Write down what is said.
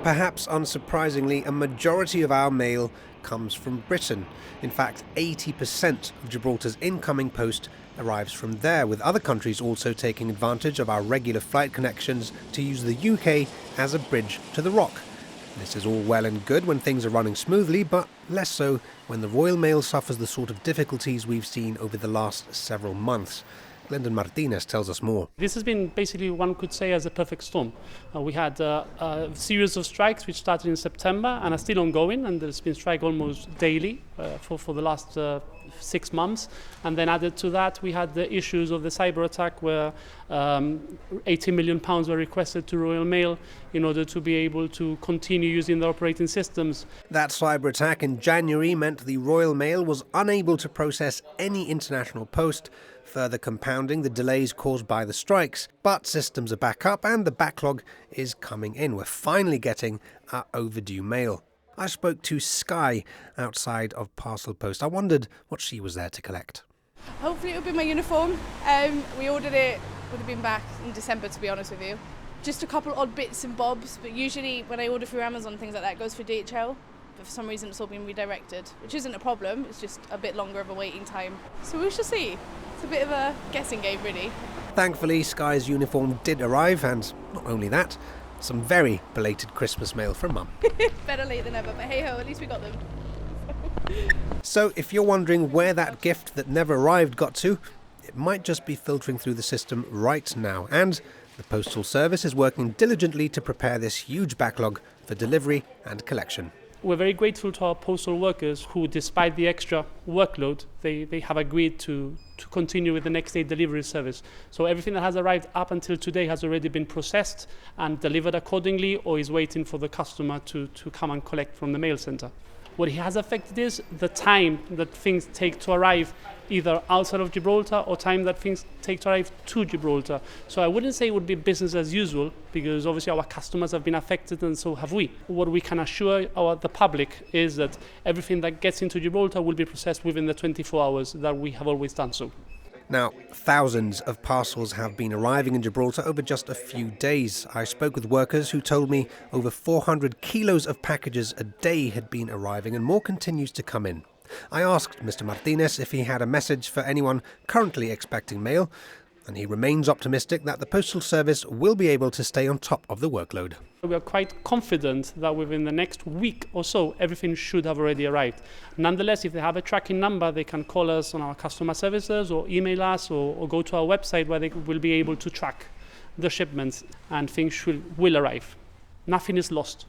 Perhaps unsurprisingly, a majority of our mail comes from Britain. In fact, 80% of Gibraltar's incoming post arrives from there, with other countries also taking advantage of our regular flight connections to use the UK as a bridge to the Rock. This is all well and good when things are running smoothly, but less so when the Royal Mail suffers the sort of difficulties we've seen over the last several months. Glendon Martinez tells us more. This has been basically, one could say, as a perfect storm. We had a series of strikes which started in September and are still ongoing, and there's been strike almost daily for the last 6 months. And then added to that, we had the issues of the cyber attack where £80 million were requested to Royal Mail in order to be able to continue using the operating systems. That cyber attack in January meant the Royal Mail was unable to process any international post, further compounding the delays caused by the strikes. But systems are back up and the backlog is coming in. We're finally getting our overdue mail. I spoke to Sky outside of Parcel Post. I wondered what she was there to collect. Hopefully it will be my uniform. We ordered it, would have been back in December, to be honest with you. Just a couple odd bits and bobs, but usually when I order through Amazon, things like that goes through DHL. But for some reason it's all been redirected, which isn't a problem, it's just a bit longer of a waiting time. So we shall see. It's a bit of a guessing game, really. Thankfully, Sky's uniform did arrive, and not only that, some very belated Christmas mail from Mum. Better late than ever, but hey-ho, at least we got them. So if you're wondering where that gift that never arrived got to, it might just be filtering through the system right now. And the Postal Service is working diligently to prepare this huge backlog for delivery and collection. We're very grateful to our postal workers who, despite the extra workload, they have agreed to continue with the next day delivery service. So everything that has arrived up until today has already been processed and delivered accordingly, or is waiting for the customer to come and collect from the mail centre. What it has affected is the time that things take to arrive either outside of Gibraltar or time that things take to arrive to Gibraltar. So I wouldn't say it would be business as usual, because obviously our customers have been affected and so have we. What we can assure the public is that everything that gets into Gibraltar will be processed within the 24 hours that we have always done so. Now, thousands of parcels have been arriving in Gibraltar over just a few days. I spoke with workers who told me over 400 kilos of packages a day had been arriving, and more continues to come in. I asked Mr. Martinez if he had a message for anyone currently expecting mail, and he remains optimistic that the Postal Service will be able to stay on top of the workload. We are quite confident that within the next week or so, everything should have already arrived. Nonetheless, if they have a tracking number, they can call us on our customer services or email us or go to our website where they will be able to track the shipments, and things will arrive. Nothing is lost.